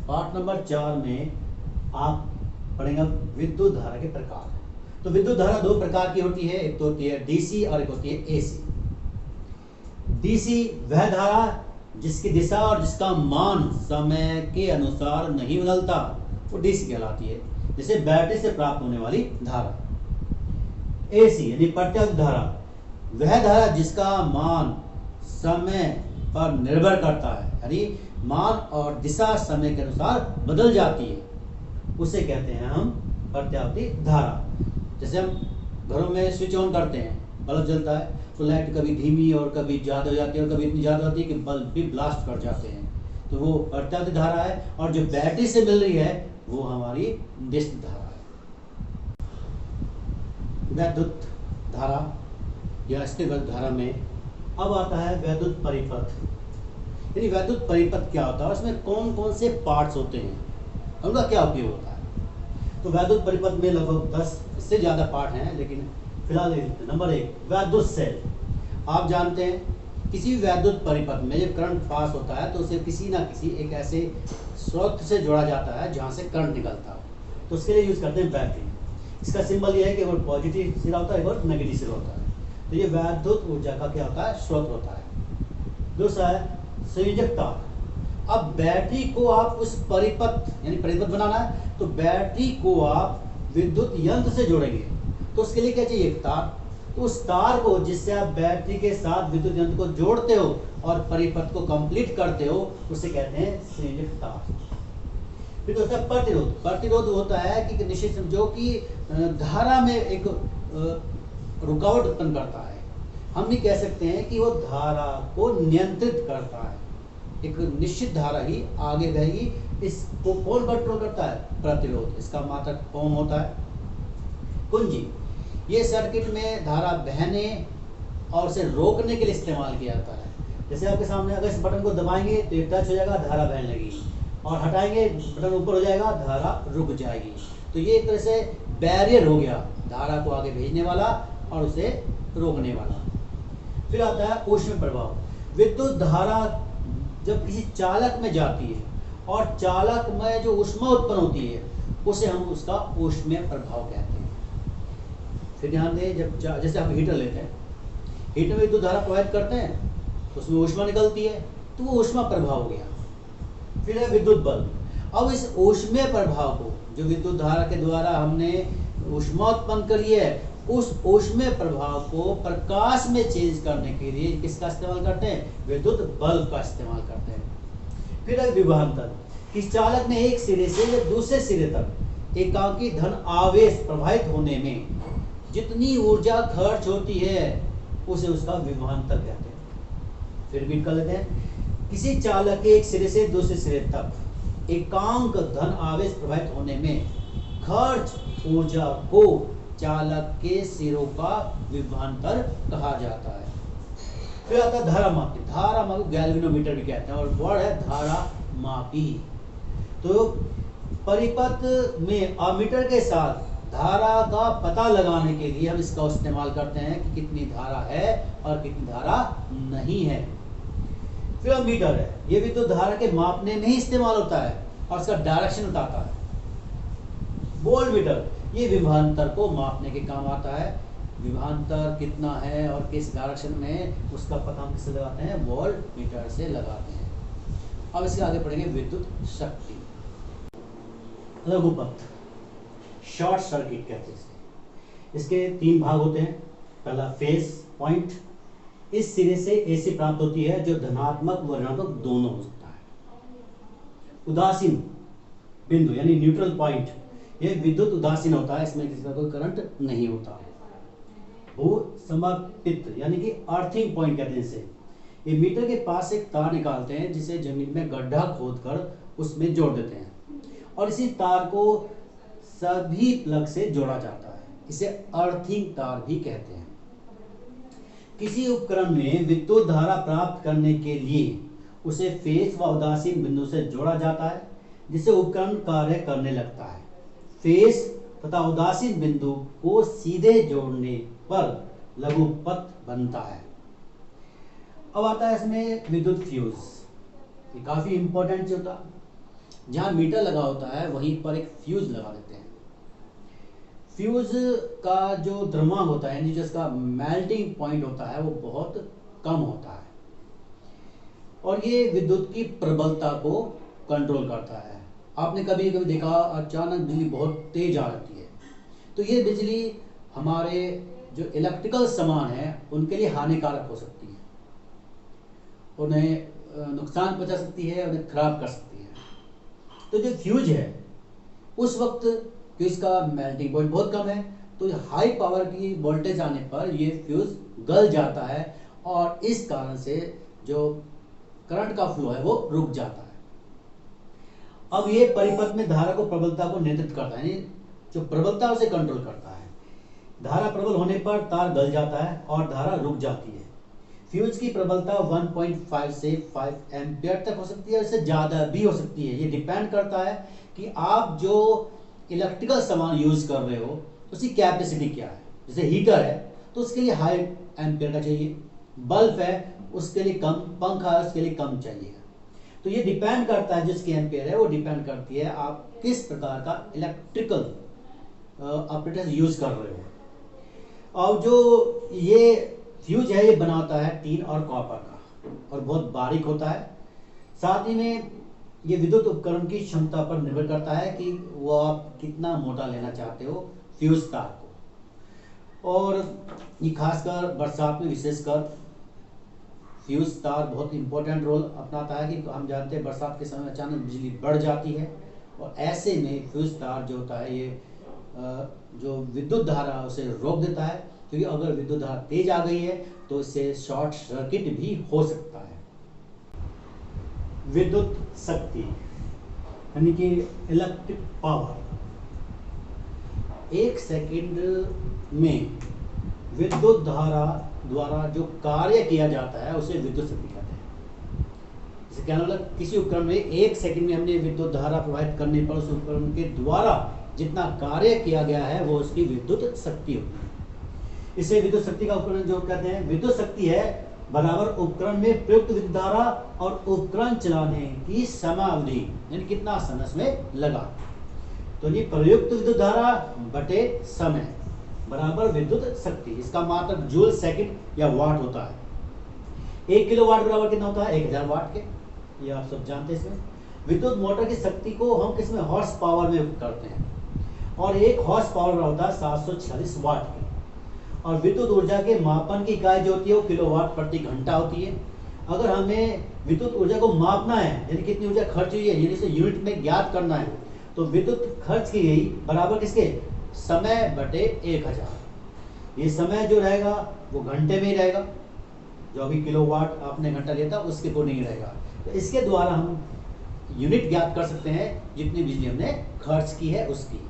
पाठ नंबर 4 में आप पढ़ेंगे विद्युत धारा के प्रकार। तो विद्युत धारा दो प्रकार की होती है, एक तो होती है डीसी और एक होती है एसी। डीसी वह धारा जिसकी दिशा और जिसका मान समय के अनुसार नहीं बदलता, वो डीसी कहलाती है, जैसे बैटरी से प्राप्त होने वाली धारा। एसी यानी प्रत्यक्ष धारा वह धारा जिसका मान समय पर निर्भर करता है, यानी मान और दिशा समय के अनुसार बदल जाती है, उसे कहते हैं हम प्रत्यावर्ती धारा। जैसे हम घरों में स्विच ऑन करते हैं, बल्ब जलता है तो लाइट कभी धीमी और कभी ज़्यादा हो जाती है और कभी इतनी ज़्यादा होती है कि बल्ब भी ब्लास्ट कर जाते हैं, तो वो प्रत्यावर्ती धारा है। और जो बैटरी से मिल रही है वो हमारी निश्चित धारा है। वैद्युत धारा या स्थिरवैद्युत धारा में अब आता है वैद्युत परिपथ। यानी वैद्युत परिपथ क्या होता है, उसमें कौन कौन से पार्ट्स होते हैं, उनका क्या उपयोग होता है। तो वैद्युत परिपथ में लगभग 10 से ज़्यादा पार्ट हैं, लेकिन फिलहाल नंबर 1 वैद्युत सेल। आप जानते हैं किसी भी वैद्युत परिपथ में जब करंट पास होता है तो उसे किसी ना किसी एक ऐसे स्रोत से जोड़ा जाता है जहाँ से करंट निकलता हो, तो उसके लिए यूज़ करते हैं बैटरी। इसका सिंबल ये है कि एक पॉजिटिव सिरा होता है, एक और नेगेटिव सिरा होता है। तो ये वैद्युत ऊर्जा का क्या होता है, स्रोत होता है। दूसरा है संयोजक तार। अब बैटरी को आप उस परिपथ यानी परिपथ बनाना है तो बैटरी को आप विद्युत यंत्र से जोड़ेंगे, तो उसके लिए क्या चाहिए, एक तार। तो उस तार को जिससे आप बैटरी के साथ विद्युत यंत्र को जोड़ते हो और परिपथ को कंप्लीट करते हो, उसे कहते हैं संयोजक तार। फिर होता है प्रतिरोध। प्रतिरोध होता है कि निश्चित जो कि धारा में एक रुकावट उत्पन्न करता है। हम नहीं कह सकते हैं कि वो धारा को नियंत्रित करता है, एक निश्चित धारा ही आगे बहेगी। इसको कौन कंट्रोल करता है, प्रतिरोध। इसका मात्रक ओम होता है। कुंजी, ये सर्किट में धारा बहने और उसे रोकने के लिए इस्तेमाल किया जाता है। जैसे आपके सामने अगर इस बटन को दबाएंगे तो ये टच हो जाएगा, धारा बहने लगेगी, और हटाएंगे बटन ऊपर हो जाएगा, धारा रुक जाएगी। तो ये एक तरह से बैरियर हो गया, धारा को आगे भेजने वाला और उसे रोकने वाला। फिर आता है ऊष्मीय प्रभाव। विद्युत धारा जब किसी चालक में जाती है और चालक में जो ऊष्मा उत्पन्न होती है उसे हम उसका ऊष्मीय प्रभाव कहते हैं। फिर ध्यान दें, जब जैसे आप हीटर लेते हैं, हीटर में विद्युत धारा प्रवाहित करते हैं तो उसमें ऊष्मा निकलती है, तो वो ऊष्मा प्रभाव हो गया। फिर है विद्युत बल्ब। अब इस ऊष्मीय प्रभाव को जो विद्युत धारा के द्वारा हमने ऊष्मा उत्पन्न करी है, उस ऊष्मीय प्रभाव को प्रकाश में चेंज करने के लिए किसका इस्तेमाल करते हैं, विद्युत बल्ब का इस्तेमाल करते हैं। फिर है विभवांतर। किस चालक में एक सिरे से दूसरे सिरे तक एकांकी धन आवेश प्रवाहित होने में जितनी ऊर्जा खर्च होती है उसे उसका विभवांतर कहते हैं। फिर भी कर लेते हैं, किसी चालक के एक सिरे से दूसरे सिरे तक एकांक धन आवेश प्रवाहित होने में खर्च ऊर्जा को चालक के सिरों का विभवांतर कहा जाता है। फिर आता है धारा मापी। धारा मापी गैल्वेनोमीटर भी कहते हैं और वर्ड है धारा मापी। तो परिपथ में अमीटर के साथ धारा का पता लगाने के लिए हम इसका इस्तेमाल करते हैं कि कितनी धारा है और कितनी धारा नहीं है। फिर मीटर है, ये भी तो धारा के मापने में ही इस्तेमाल होता है और इसका डायरेक्शन बताता है। वोल्ट मीटर, ये विभवांतर को मापने के काम आता है। विभवांतर कितना है और किस डायरेक्शन में, उसका पता हम किससे लगाते हैं, वोल्ट मीटर से लगाते हैं। अब इसके आगे पढ़ेंगे विद्युत शक्ति। लघुपथ, शॉर्ट सर्किट कहते हैं इसके 3 भाग होते हैं। पहला फेज पॉइंट, इस सिरे से एसी प्राप्त होती है जो धनात्मक व ऋणात्मक दोनों हो सकता है। उदासीन बिंदु यानी न्यूट्रल पॉइंट, यह विद्युत उदासीन होता है, इसमें किसी का कोई करंट नहीं होता। भू समर्पित यानी कि अर्थिंग पॉइंट कहते हैं इसे। ये मीटर के पास एक तार निकालते हैं जिसे जमीन में गड्ढा खोदकर उसमें जोड़ देते हैं और इसी तार को सभी प्लग से जोड़ा जाता है, इसे अर्थिंग तार भी कहते हैं। किसी उपकरण में विद्युत धारा प्राप्त करने के लिए उसे फेज व उदासीन बिंदु से जोड़ा जाता है जिससे उपकरण कार्य करने लगता है। फेज तथा उदासीन बिंदु को सीधे जोड़ने पर लघुपथ बनता है। अब आता है इसमें विद्युत फ्यूज, ये काफी इंपॉर्टेंट होता है। जहाँ मीटर लगा होता है वहीं पर एक फ्यूज लगा देते हैं। फ्यूज का जो द्रव्यमान होता है यानी जिसका मेल्टिंग पॉइंट होता है वो बहुत कम होता है और ये विद्युत की प्रबलता को कंट्रोल करता है। आपने कभी कभी देखा अचानक बिजली बहुत तेज आ जाती है तो ये बिजली हमारे जो इलेक्ट्रिकल सामान है उनके लिए हानिकारक हो सकती है, उन्हें नुकसान पहुंचा सकती है, उन्हें खराब कर सकती है। तो जो फ्यूज है उस वक्त फ्यूज का मेल्टिंग पॉइंट बहुत कम है तो हाई पावर की वोल्टेज आने पर ये फ्यूज गल जाता है और इस कारण से जो करंट का फ्लो है वो रुक जाता है। अब ये परिपथ में धारा को प्रबलता को नियंत्रित करता है, जो प्रबलता उसे कंट्रोल करता है। धारा प्रबल होने पर तार गल जाता है और धारा रुक जाती है। फ्यूज की प्रबलता 1.5 से 5 एम्पियर तक हो सकती है, इससे ज़्यादा भी हो सकती है। ये डिपेंड करता है कि आप जो इलेक्ट्रिकल सामान यूज कर रहे हो उसकी कैपेसिटी क्या है। जैसे हीटर है तो उसके लिए हाई एम्पियर का चाहिए, बल्ब है उसके लिए कम, पंखा है उसके लिए कम चाहिए। तो ये डिपेंड करता है जिसकी एम्पियर है वो डिपेंड करती है आप किस प्रकार का इलेक्ट्रिकल ऑपरेटर यूज कर रहे हो। और जो ये फ्यूज है ये बनाता है टीन और कॉपर का और बहुत बारीक होता है। साथ ही में ये विद्युत उपकरण की क्षमता पर निर्भर करता है कि वो आप कितना मोटा लेना चाहते हो फ्यूज तार को। और ये खासकर बरसात में विशेषकर फ्यूज तार बहुत इंपॉर्टेंट रोल अपनाता है कि हम जानते हैं बरसात के समय अचानक बिजली बढ़ जाती है और ऐसे में फ्यूज तार जो होता है ये जो विद्युत धारा उसे रोक देता है, क्योंकि अगर विद्युत धारा तेज आ गई है तो इससे शॉर्ट सर्किट भी हो सकता है। विद्युत शक्ति यानी कि इलेक्ट्रिक पावर, एक सेकंड में विद्युत धारा द्वारा जो कार्य किया जाता है उसे विद्युत शक्ति कहते हैं। जैसे कहने मतलब किसी उपकरण में एक सेकंड में हमने विद्युत धारा प्रवाहित करने पर उस उपकरण के द्वारा जितना कार्य किया गया है वो उसकी विद्युत शक्ति होती है। इसे विद्युत शक्ति का उपकरण जो कहते हैं, विद्युत शक्ति है बराबर उपकरण में प्रयुक्त विद्युत धारा और उपकरण चलाने की समयावधि यानी कितना समय उसमें लगा। तो ये प्रयुक्त विद्युत धारा बटे समय बराबर विद्युत शक्ति। इसका मात्रक जूल सेकंड या वाट होता है। 1 किलोवाट बराबर कितना होता है 1000 वाट के, ये आप सब जानते हैं। इसमें विद्युत मोटर की शक्ति को हम किसमें हॉर्स पावर में करते हैं और 1 हॉर्स पावर होता है 746 वाट की। और विद्युत ऊर्जा के मापन की इकाई जो होती है वो किलोवाट प्रति घंटा होती है। अगर हमें विद्युत ऊर्जा को मापना है यानी कितनी ऊर्जा खर्च हुई है यानी इसे यूनिट में ज्ञात करना है तो विद्युत खर्च की गई बराबर किसके समय बटे 1000। ये समय जो रहेगा वो घंटे में ही रहेगा, जो अभी किलोवाट आपने घंटा लिया था उसके को नहीं रहेगा। तो इसके द्वारा हम यूनिट ज्ञात कर सकते हैं जितनी बिजली हमने खर्च की है उसकी।